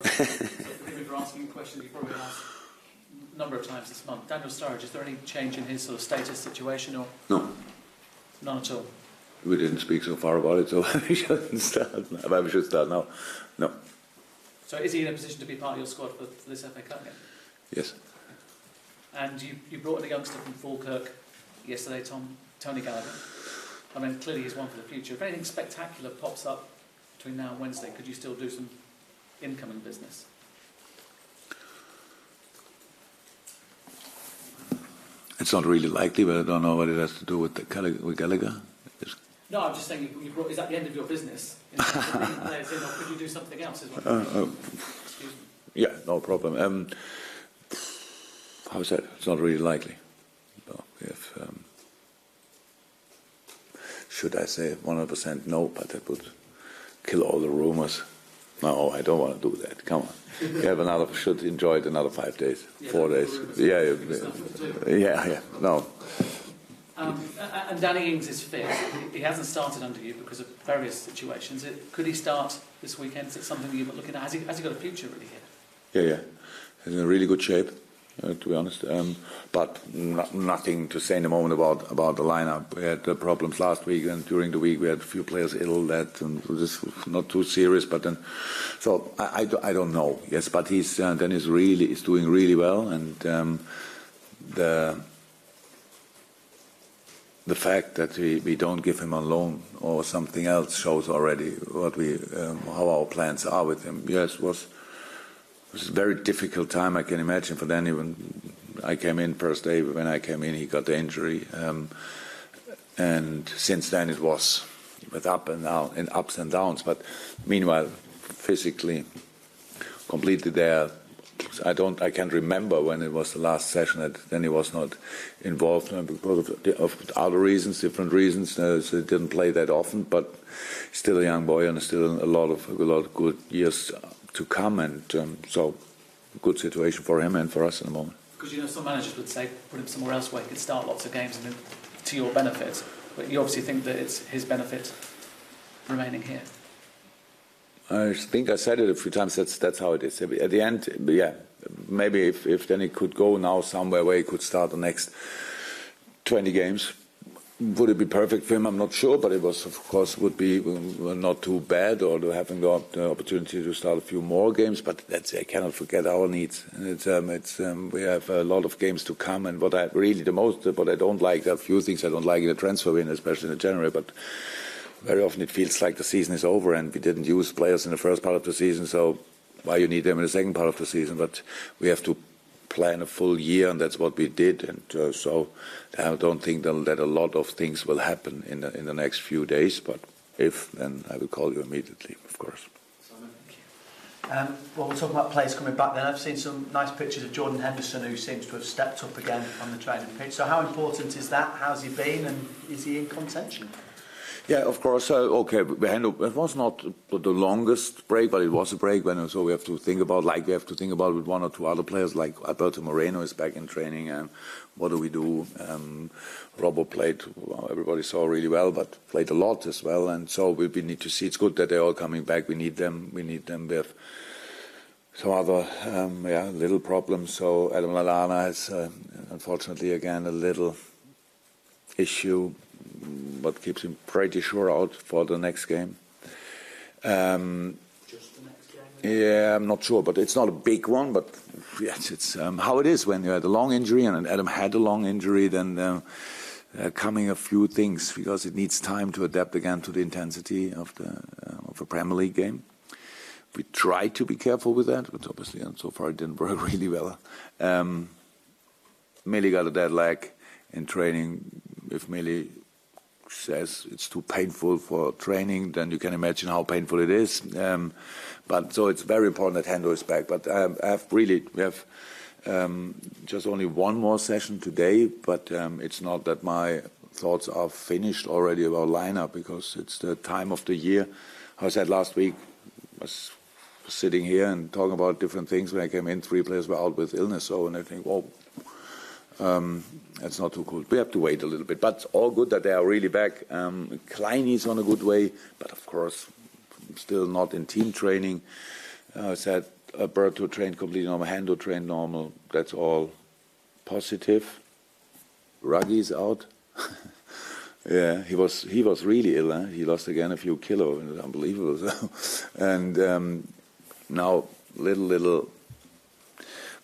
So forgive me for asking a question you've probably asked a number of times this month. Daniel Sturridge, is there any change in his sort of status, situation, or no? None at all. We didn't speak so far about it, so we shouldn't start. We should start now. No. So is he in a position to be part of your squad for this FA Cup game? Yes. And you brought in a youngster from Falkirk yesterday, Tony Gallagher. I mean, clearly he's one for the future. If anything spectacular pops up between now and Wednesday, could you still do some incoming business? It's not really likely, but I don't know what it has to do with Gallagher. No, I'm just saying, is that the end of your business? Players in, or could you do something else? Excuse me. Yeah, no problem. How is that? It's not really likely. No, should I say 100% no, but that would kill all the rumors. No, I don't want to do that. Come on. We have should enjoy it another 5 days, 4 days. Yeah. No. And Danny Ings is fit. He hasn't started under you because of various situations. Could he start this weekend? Is it something that you're looking at? Has he got a future really here? Yeah. He's in really good shape, to be honest. But nothing to say in the moment about the lineup. We had problems last week, and during the week we had a few players ill. That was not too serious, but then. So I don't know. Yes, but he's doing really well, and the fact that we don't give him on loan or something else shows already how our plans are with him. Yes, it was a very difficult time, I can imagine, for Danny. When I came in first day, when I came in, he got the injury, and since then it was with ups and downs. But meanwhile, physically, completely there. I can't remember when it was the last session that then he was not involved because of other reasons, different reasons. So he didn't play that often, but still a young boy and still a lot of good years to come, and so good situation for him and for us at the moment. Because some managers would say put him somewhere else where he could start lots of games and to your benefit, but you obviously think that it's his benefit remaining here. I think I said it a few times. That's how it is. At the end, yeah, maybe if then he could go now somewhere where he could start the next 20 games, would it be perfect for him? I'm not sure, but it was, of course, would be not too bad, or to having got the opportunity to start a few more games. But I cannot forget our needs. And we have a lot of games to come. And what I don't like, there are a few things I don't like in the transfer window, especially in January, but. Very often it feels like the season is over and we didn't use players in the first part of the season, so why you need them in the second part of the season? But we have to plan a full year, and that's what we did. And so I don't think that a lot of things will happen in the next few days. But if, then I will call you immediately, of course. Simon, thank you. Well, we're talking about players coming back then. I've seen some nice pictures of Jordan Henderson, who seems to have stepped up again on the training pitch. So how important is that? How's he been, and is he in contention? Yeah, of course. Okay, it was not the longest break, but it was a break. So we have to think about, with one or two other players, like Alberto Moreno is back in training. What do we do? Robbo played, everybody saw really well, but played a lot as well. And so we need to see. It's good that they're all coming back. We need them. We have some other little problems. So Adam Lallana has, unfortunately, again, a little issue. What keeps him pretty sure out for the next game. Just the next game? Yeah, I'm not sure, but it's not a big one. But yes, it's how it is when you had a long injury, and Adam had a long injury. Then coming a few things, because it needs time to adapt again to the intensity of a Premier League game. We tried to be careful with that, but obviously, and so far it didn't work really well. Millie got a dead leg in training. If Millie says it's too painful for training, then you can imagine how painful it is. But so it's very important that Hendo is back. But we have just only one more session today. But it's not that my thoughts are finished already about lineup, because it's the time of the year. I said last week, I was sitting here and talking about different things. When I came in, 3 players were out with illness. So, and I think, that's not too cool. We have to wait a little bit, but all good that they are really back. Klein is on a good way, but of course still not in team training. I said Alberto trained completely normal, Hendo trained normal. That's all positive. Ruggy's out. Yeah, he was really ill. Huh? He lost again a few kilos. It was unbelievable. And now little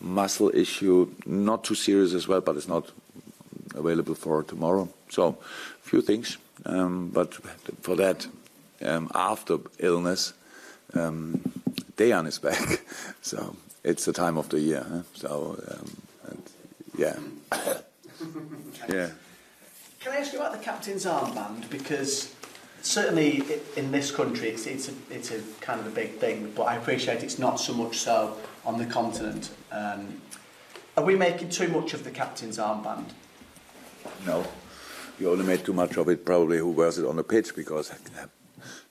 muscle issue, not too serious as well, but it's not available for tomorrow. So a few things, but for that, after illness, Dejan is back. So it's the time of the year. Huh? So yeah. Yeah. Can I ask you about the captain's armband? Because certainly in this country it's a kind of a big thing, but I appreciate it's not so much so on the continent. Are we making too much of the captain's armband? No. You only made too much of it, probably, who wears it on the pitch, because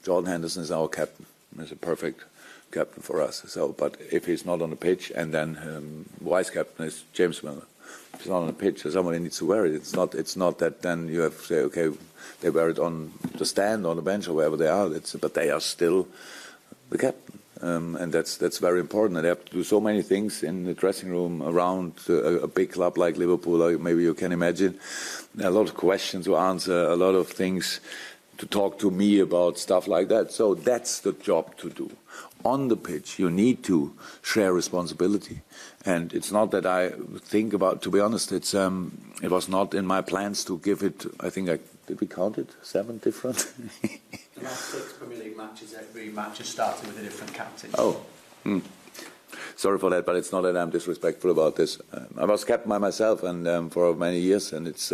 Jordan Henderson is our captain. He's a perfect captain for us. So, but if he's not on the pitch, and then vice captain is James Milner. If he's not on the pitch, somebody needs to wear it. It's not that then you have to say, okay, they wear it on the stand, on the bench, or wherever they are. But they are still the captain. And that's very important. And they have to do so many things in the dressing room around a big club like Liverpool. Like maybe you can imagine a lot of questions to answer, a lot of things to talk to me about, stuff like that. So that's the job to do. On the pitch, you need to share responsibility. And it's not that I think about. To be honest, it was not in my plans to give it. I think did we count it? 7 different. The last 6 Premier League matches, every match has started with a different captain. Oh, sorry for that, but it's not that I'm disrespectful about this. I was captain by myself and for many years, and it's.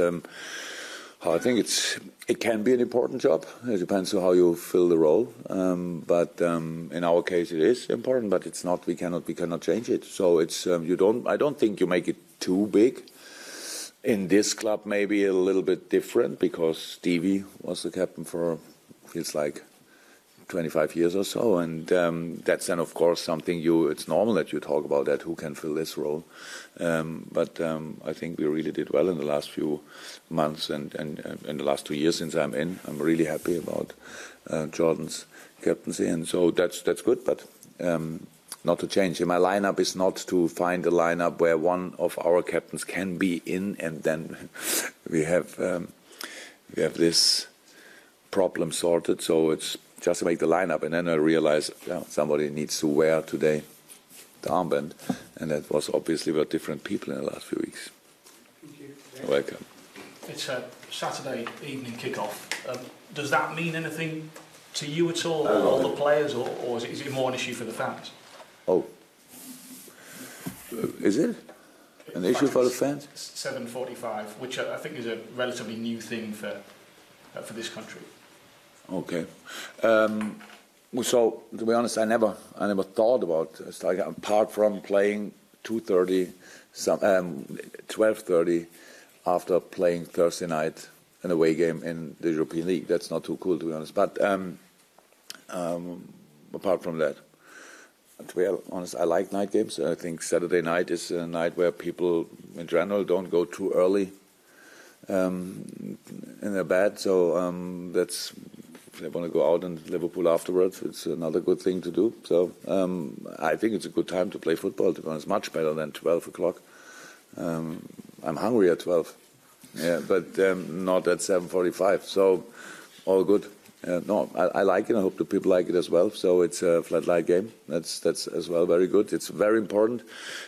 I think it can be an important job. It depends on how you fill the role. But in our case, it is important. But it's not. We cannot change it. So it's I don't think you make it too big. In this club, maybe a little bit different, because Stevie was the captain for feels like 25 years or so, and that's then of course something it's normal that you talk about that, who can fill this role. But I think we really did well in the last few months and in the last 2 years since I'm really happy about Jordan's captaincy, and so that's good. But not to change. My lineup is not to find a lineup where one of our captains can be in, and then we have this problem sorted. So it's just to make the lineup, and then I realize somebody needs to wear today the armband, and that was obviously with different people in the last few weeks. Thank you. You're welcome. It's a Saturday evening kick-off. Does that mean anything to you at all the players, or is it more an issue for the fans? Oh, is it an issue for the fans? 7:45, which I think is a relatively new thing for this country. Okay. So to be honest, I never thought about it. Like, apart from playing 2:30, 12:30 after playing Thursday night an away game in the European League. That's not too cool, to be honest. But apart from that, to be honest, I like night games. I think Saturday night is a night where people in general don't go too early in their bed. So that's, if they want to go out in Liverpool afterwards, it's another good thing to do. So I think it's a good time to play football, to be honest, much better than 12 o'clock. I'm hungry at 12, yeah, but not at 7:45. So all good. No, I like it. I hope the people like it as well. So it's a flat light game. That's as well very good. It's very important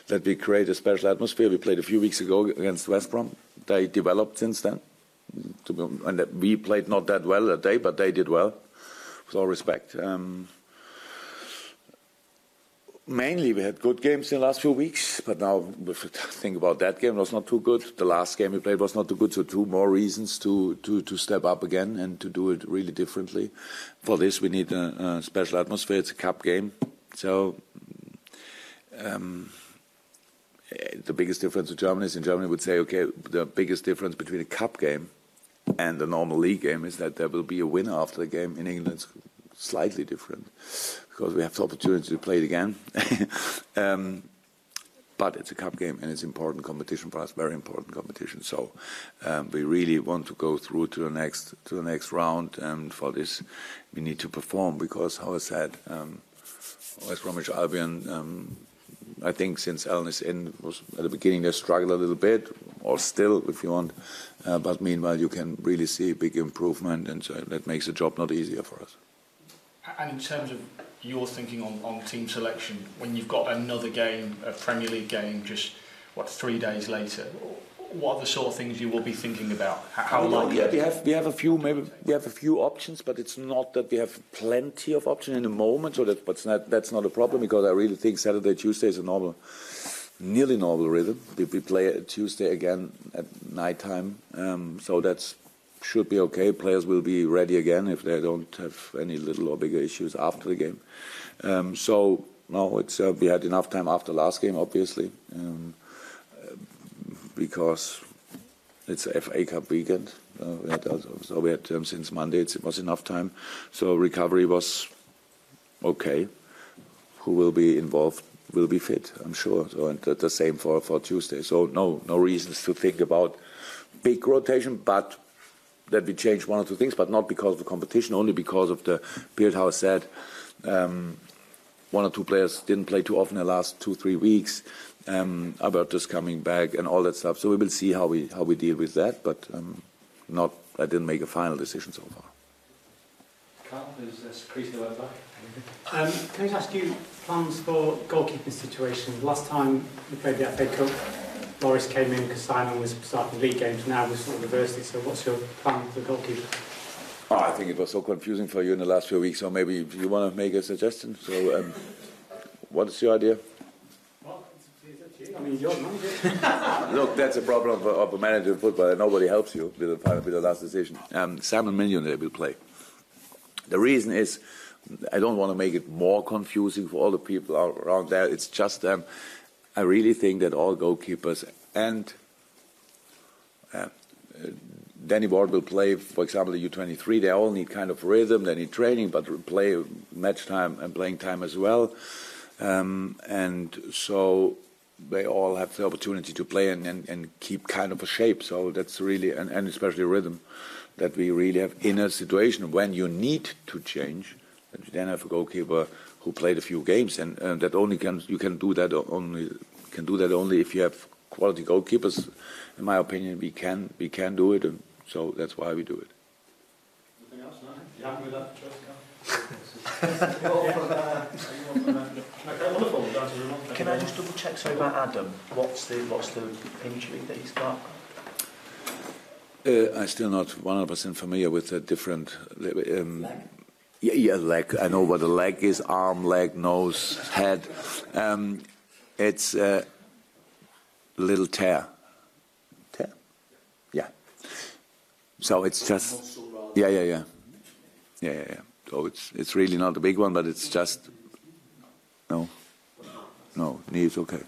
that we create a special atmosphere. We played a few weeks ago against West Brom. They developed since then. And we played not that well that day, but they did well, with all respect. Mainly we had good games in the last few weeks, but now if you think about that game, it was not too good. The last game we played was not too good, so 2 more reasons to step up again and to do it really differently. For this we need a special atmosphere. It's a cup game. So the biggest difference to Germany is, in Germany would say, okay, the biggest difference between a cup game and the normal league game is that there will be a winner after the game. In England it's slightly different, because we have the opportunity to play it again. But it's a cup game and it's important competition for us, very important competition. So we really want to go through to the next round, and for this we need to perform, because, how I said, West Bromwich Albion. I think since Alan is in, was at the beginning they struggled a little bit, or still, if you want. But meanwhile, you can really see big improvement, and so that makes the job not easier for us. And in terms of your thinking on team selection, when you've got another game, a Premier League game, just 3 days later, what are the sort of things you will be thinking about? How likely? Yeah, we have a few. Maybe we have a few options, but it's not that we have plenty of options in the moment. So that's not a problem, because I really think Saturday, Tuesday is a nearly normal rhythm. We play Tuesday again at night time, so that should be okay. Players will be ready again if they don't have any little or bigger issues after the game. So no, it's we had enough time after last game, obviously. Because it's a FA Cup weekend. We had since Monday, it was enough time. So recovery was okay. Who will be involved will be fit, I'm sure. So, and the same for Tuesday. So no reasons to think about big rotation, but that we change one or two things, but not because of the competition, only because of the period, how I said. One or two players didn't play too often in the last 2-3 weeks. Alberto's coming back and all that stuff. So we will see how we deal with that, but I didn't make a final decision so far. Carl, who's creased the word back. Can I just ask you plans for goalkeeping situation? Last time we played the FA Cup, Loris came in because Simon was starting league games. Now we've sort of reversed it. So what's your plan for the goalkeeper? Oh, I think it was so confusing for you in the last few weeks. So maybe you want to make a suggestion. So what's your idea? I mean, you're the manager. Look, that's a problem of a manager in football. Nobody helps you with the last decision. Simon Mignon will play. The reason is, I don't want to make it more confusing for all the people around there. It's just I really think that all goalkeepers and Danny Ward will play, for example, the U23. They all need kind of rhythm. They need training, but play match time and playing time as well. And so they all have the opportunity to play and keep kind of a shape. So that's really, and especially rhythm, that we really have in a situation when you need to change, that you then have a goalkeeper who played a few games, and that you can do that only if you have quality goalkeepers. In my opinion, we can do it, and so that's why we do it. Anything else? No? You happy with that choice, Can I just double check about Adam? What's the injury that he's got? I'm still not 100% familiar with the different. Leg? Yeah, leg. I know what a leg is: arm, leg, nose, head. It's a little tear. Tear? Yeah. So it's just. Yeah. So it's really not a big one, but it's just. No, knee is okay.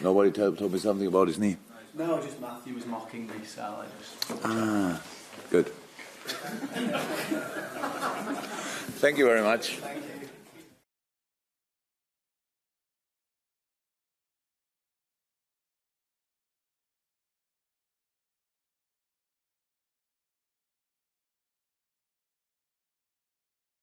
Nobody told me something about his knee. No, just Matthew was mocking me, so I just... Good. Thank you very much.